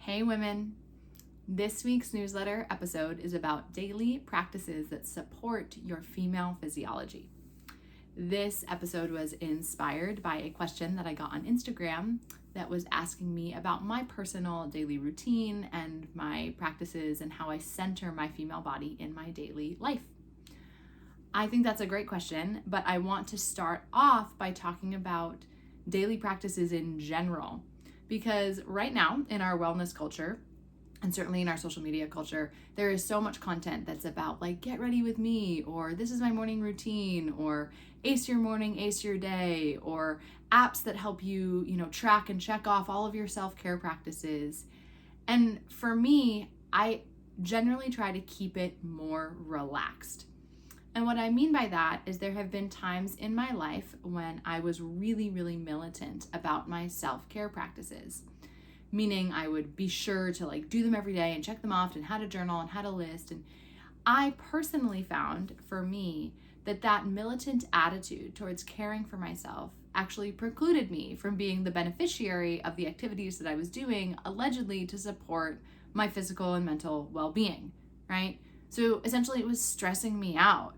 Hey women, this week's newsletter episode is about daily practices that support your female physiology. This episode was inspired by a question that I got on Instagram that was asking me about my personal daily routine and my practices and how I center my female body in my daily life. I think that's a great question, but I want to start off by talking about daily practices in general. Because right now in our wellness culture, and certainly in our social media culture, there is so much content that's about like, get ready with me, or this is my morning routine, or ace your morning, ace your day, or apps that help you, track and check off all of your self-care practices. And for me, I generally try to keep it more relaxed. And what I mean by that is there have been times in my life when I was really, really militant about my self-care practices. Meaning I would be sure to do them every day and check them off and had a journal and had a list. And I personally found for me that militant attitude towards caring for myself actually precluded me from being the beneficiary of the activities that I was doing allegedly to support my physical and mental well-being, right? So essentially it was stressing me out.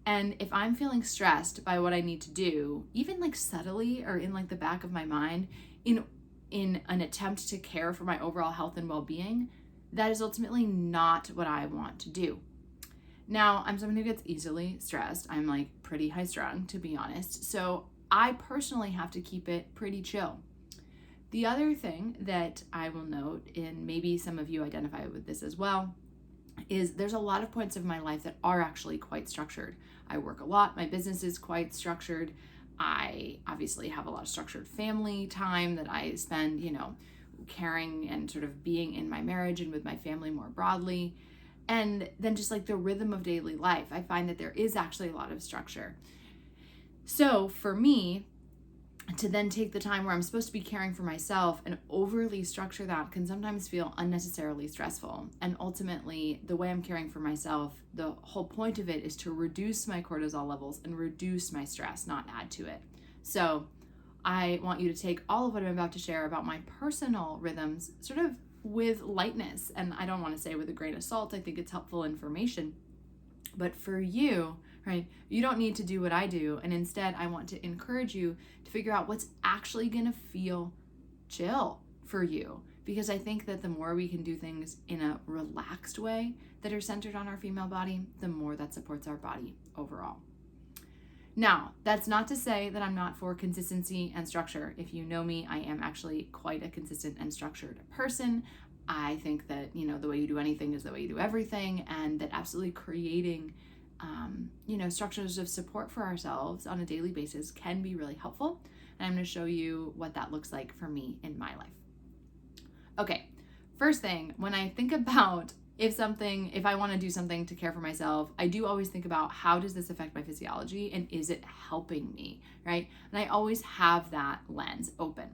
And if I'm feeling stressed by what I need to do, even subtly or in the back of my mind, in an attempt to care for my overall health and well-being, that is ultimately not what I want to do. Now, I'm someone who gets easily stressed. I'm pretty high strung, to be honest. So I personally have to keep it pretty chill. The other thing that I will note, and maybe some of you identify with this as well, is there's a lot of points of my life that are actually quite structured. I work a lot. My business is quite structured. I obviously have a lot of structured family time that I spend, caring and sort of being in my marriage and with my family more broadly. And then just the rhythm of daily life, I find that there is actually a lot of structure. So for me, to then take the time where I'm supposed to be caring for myself and overly structure that can sometimes feel unnecessarily stressful. And ultimately, the way I'm caring for myself, the whole point of it is to reduce my cortisol levels and reduce my stress, not add to it. So I want you to take all of what I'm about to share about my personal rhythms sort of with lightness. And I don't want to say with a grain of salt. I think it's helpful information. But for you, right, you don't need to do what I do. And instead, I want to encourage you to figure out what's actually going to feel chill for you. Because I think that the more we can do things in a relaxed way that are centered on our female body, the more that supports our body overall. Now, that's not to say that I'm not for consistency and structure. If you know me, I am actually quite a consistent and structured person. I think that, the way you do anything is the way you do everything, and that absolutely creating, structures of support for ourselves on a daily basis can be really helpful. And I'm going to show you what that looks like for me in my life. Okay, first thing, when I think about if I want to do something to care for myself, I do always think about how does this affect my physiology and is it helping me, right? And I always have that lens open.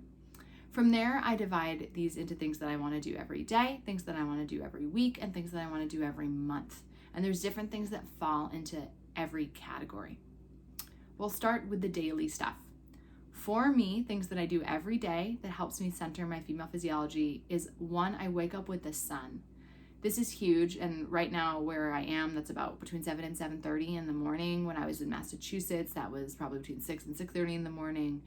From there, I divide these into things that I want to do every day, things that I want to do every week, and things that I want to do every month. And there's different things that fall into every category. We'll start with the daily stuff. For me, things that I do every day that helps me center my female physiology is one, I wake up with the sun. This is huge, and right now where I am, that's about between 7 and 7:30 in the morning. When I was in Massachusetts, that was probably between 6 and 6:30 in the morning.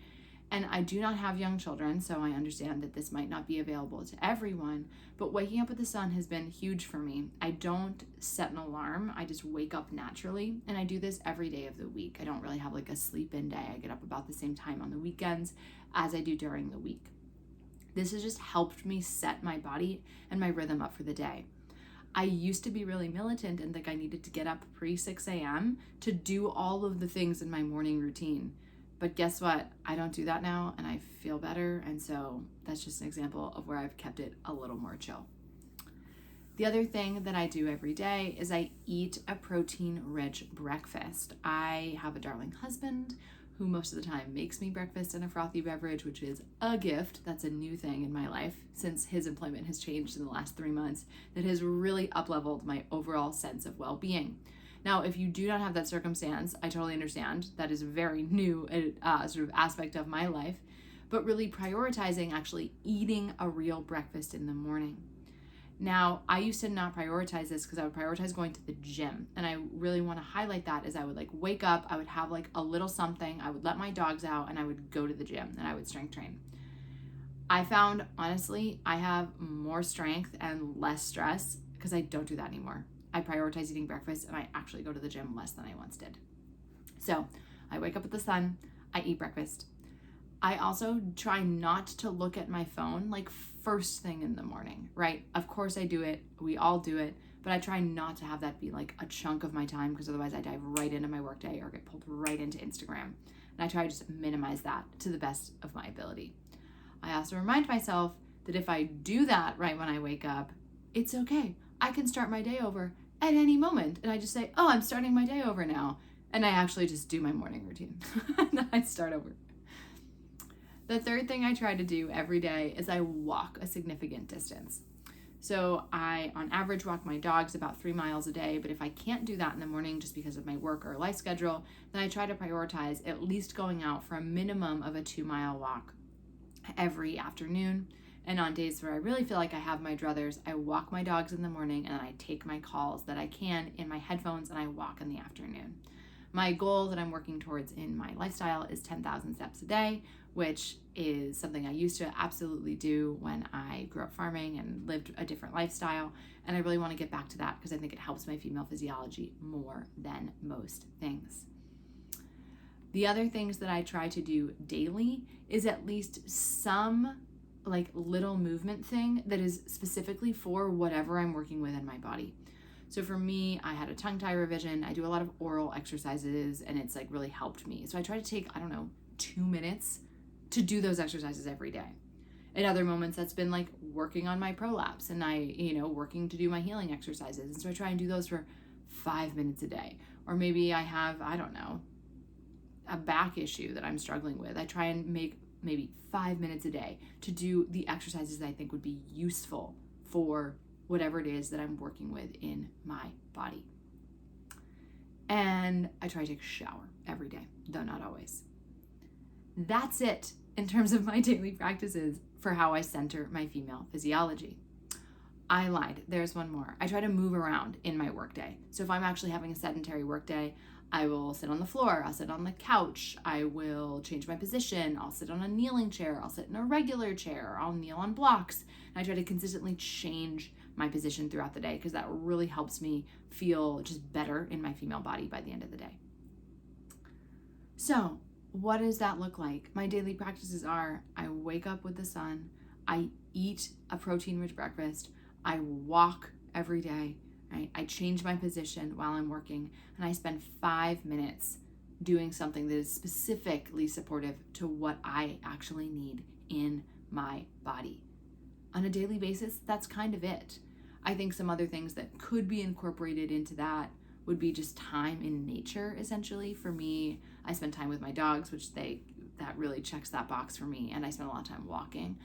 And I do not have young children, so I understand that this might not be available to everyone, but waking up with the sun has been huge for me. I don't set an alarm, I just wake up naturally, and I do this every day of the week. I don't really have a sleep-in day. I get up about the same time on the weekends as I do during the week. This has just helped me set my body and my rhythm up for the day. I used to be really militant and think I needed to get up pre-6 a.m. to do all of the things in my morning routine. But guess what? I don't do that now and I feel better. And so that's just an example of where I've kept it a little more chill. The other thing that I do every day is I eat a protein-rich breakfast. I have a darling husband who most of the time makes me breakfast and a frothy beverage, which is a gift. That's a new thing in my life since his employment has changed in the last 3 months that has really up-leveled my overall sense of well-being. Now, if you do not have that circumstance, I totally understand. That is a very new sort of aspect of my life. but really prioritizing actually eating a real breakfast in the morning. Now, I used to not prioritize this because I would prioritize going to the gym. And I really want to highlight that as I would wake up, I would have a little something, I would let my dogs out, and I would go to the gym and I would strength train. I found, honestly, I have more strength and less stress because I don't do that anymore. I prioritize eating breakfast and I actually go to the gym less than I once did. So I wake up with the sun, I eat breakfast. I also try not to look at my phone first thing in the morning, right? Of course I do it. We all do it. But I try not to have that be a chunk of my time, because otherwise I dive right into my workday or get pulled right into Instagram. And I try to just minimize that to the best of my ability. I also remind myself that if I do that right when I wake up, it's okay. I can start my day over at any moment. And I just say, oh, I'm starting my day over now. And I actually just do my morning routine. And then I start over. The third thing I try to do every day is I walk a significant distance. So I, on average, walk my dogs about 3 miles a day, but if I can't do that in the morning just because of my work or life schedule, then I try to prioritize at least going out for a minimum of a 2-mile walk every afternoon. And on days where I really feel like I have my druthers, I walk my dogs in the morning and then I take my calls that I can in my headphones and I walk in the afternoon. My goal that I'm working towards in my lifestyle is 10,000 steps a day, which is something I used to absolutely do when I grew up farming and lived a different lifestyle. And I really want to get back to that because I think it helps my female physiology more than most things. The other things that I try to do daily is at least some little movement thing that is specifically for whatever I'm working with in my body. So for me, I had a tongue tie revision. I do a lot of oral exercises and it's really helped me. So I try to take, 2 minutes to do those exercises every day. At other moments, that's been working on my prolapse and working to do my healing exercises. And so I try and do those for 5 minutes a day. Or maybe I have, a back issue that I'm struggling with. I try and make maybe 5 minutes a day to do the exercises that I think would be useful for whatever it is that I'm working with in my body. And I try to take a shower every day, though not always. That's it in terms of my daily practices for how I center my female physiology. I lied. There's one more. I try to move around in my workday. So if I'm actually having a sedentary workday, I will sit on the floor, I'll sit on the couch, I will change my position, I'll sit on a kneeling chair, I'll sit in a regular chair, I'll kneel on blocks. And I try to consistently change my position throughout the day because that really helps me feel just better in my female body by the end of the day. So what does that look like? My daily practices are I wake up with the sun, I eat a protein-rich breakfast, I walk every day, right? I change my position while I'm working, and I spend 5 minutes doing something that is specifically supportive to what I actually need in my body. On a daily basis, that's kind of it. I think some other things that could be incorporated into that would be just time in nature, essentially. For me, I spend time with my dogs, which that really checks that box for me, and I spend a lot of time walking.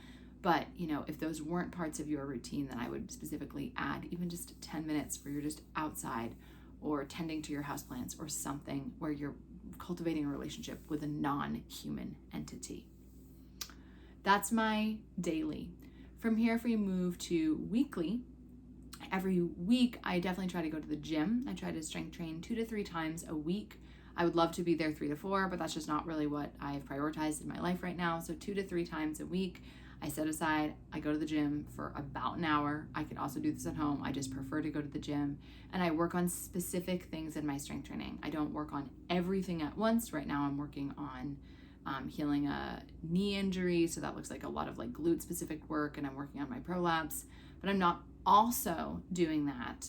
But, if those weren't parts of your routine, then I would specifically add even just 10 minutes where you're just outside or tending to your houseplants or something where you're cultivating a relationship with a non-human entity. That's my daily. From here, if we move to weekly, every week I definitely try to go to the gym. I try to strength train 2 to 3 times a week. I would love to be there 3 to 4, but that's just not really what I've prioritized in my life right now. So 2 to 3 times a week. I set aside, I go to the gym for about an hour. I can also do this at home. I just prefer to go to the gym. And I work on specific things in my strength training. I don't work on everything at once. Right now I'm working on healing a knee injury. So that looks like a lot of glute specific work, and I'm working on my prolapse. But I'm not also doing that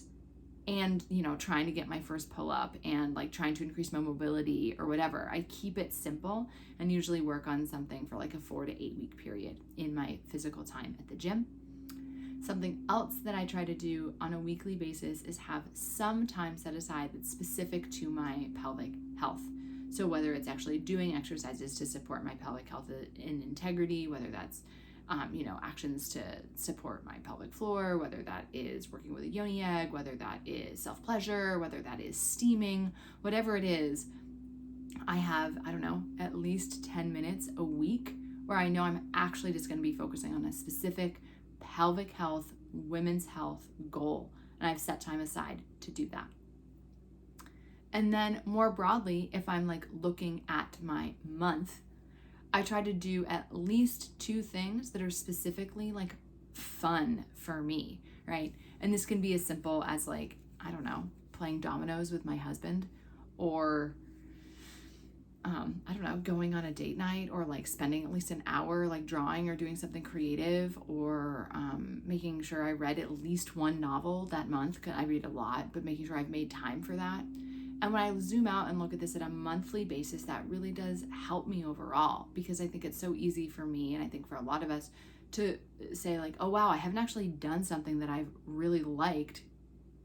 and, trying to get my first pull up and trying to increase my mobility or whatever. I keep it simple and usually work on something for a 4 to 8 week period in my physical time at the gym. Something else that I try to do on a weekly basis is have some time set aside that's specific to my pelvic health. So whether it's actually doing exercises to support my pelvic health in integrity, whether that's actions to support my pelvic floor, whether that is working with a yoni egg, whether that is self-pleasure, whether that is steaming, whatever it is, I have, at least 10 minutes a week where I know I'm actually just going to be focusing on a specific pelvic health, women's health goal. And I've set time aside to do that. And then more broadly, if I'm like looking at my month, I try to do at least 2 things that are specifically like fun for me, right? And this can be as simple as like, I don't know, playing dominoes with my husband, or I don't know, going on a date night, or like spending at least an hour like drawing or doing something creative, or making sure I read at least 1 novel that month, because I read a lot, but making sure I've made time for that. And when I zoom out and look at this at a monthly basis, that really does help me overall, because I think it's so easy for me, and I think for a lot of us, to say like, oh wow, I haven't actually done something that I've really liked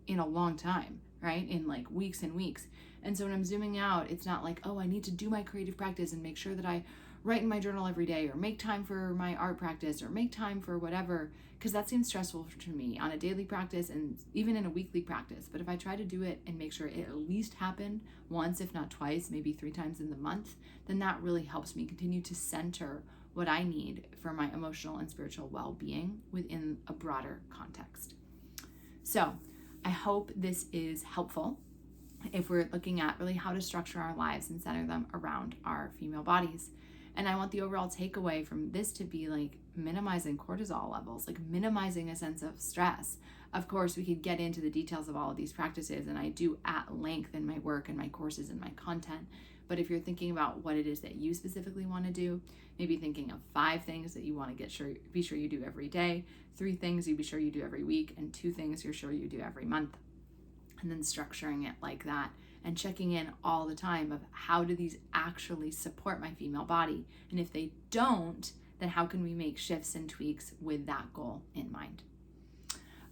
in a long time, right? In like weeks and weeks. And so when I'm zooming out, it's not like, oh, I need to do my creative practice and make sure that I write in my journal every day, or make time for my art practice, or make time for whatever, because that seems stressful to me on a daily practice and even in a weekly practice. But if I try to do it and make sure it at least happened once, if not twice, maybe 3 times in the month, then that really helps me continue to center what I need for my emotional and spiritual well-being within a broader context. So I hope this is helpful if we're looking at really how to structure our lives and center them around our female bodies. And I want the overall takeaway from this to be like minimizing cortisol levels, like minimizing a sense of stress. Of course, we could get into the details of all of these practices, and I do at length in my work and my courses and my content. But if you're thinking about what it is that you specifically want to do, maybe thinking of 5 things that you want to be sure you do every day, 3 things you be sure you do every week, and 2 things you're sure you do every month. And then structuring it like that and checking in all the time of how do these actually support my female body? And if they don't, then how can we make shifts and tweaks with that goal in mind?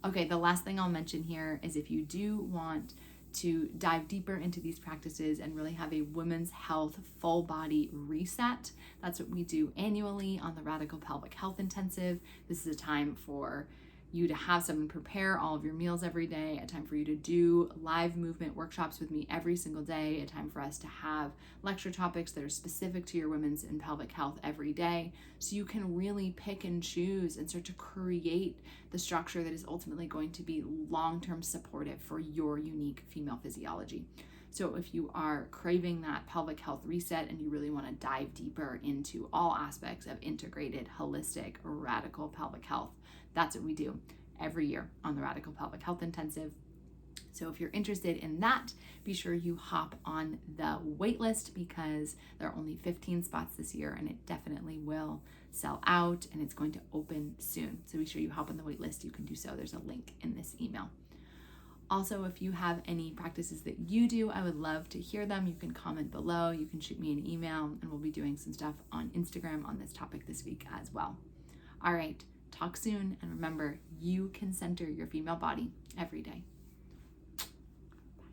Okay, the last thing I'll mention here is if you do want to dive deeper into these practices and really have a women's health full body reset, that's what we do annually on the Radical Pelvic Health Intensive. This is a time for you to have someone prepare all of your meals every day, a time for you to do live movement workshops with me every single day, a time for us to have lecture topics that are specific to your women's and pelvic health every day, so you can really pick and choose and start to create the structure that is ultimately going to be long-term supportive for your unique female physiology. So if you are craving that pelvic health reset and you really want to dive deeper into all aspects of integrated, holistic, radical pelvic health, that's what we do every year on the Radical Pelvic Health Intensive. So if you're interested in that, be sure you hop on the wait list, because there are only 15 spots this year and it definitely will sell out, and it's going to open soon. So be sure you hop on the wait list. You can do so. There's a link in this email. Also, if you have any practices that you do, I would love to hear them. You can comment below, you can shoot me an email, and we'll be doing some stuff on Instagram on this topic this week as well. All right, talk soon, and remember, you can center your female body every day.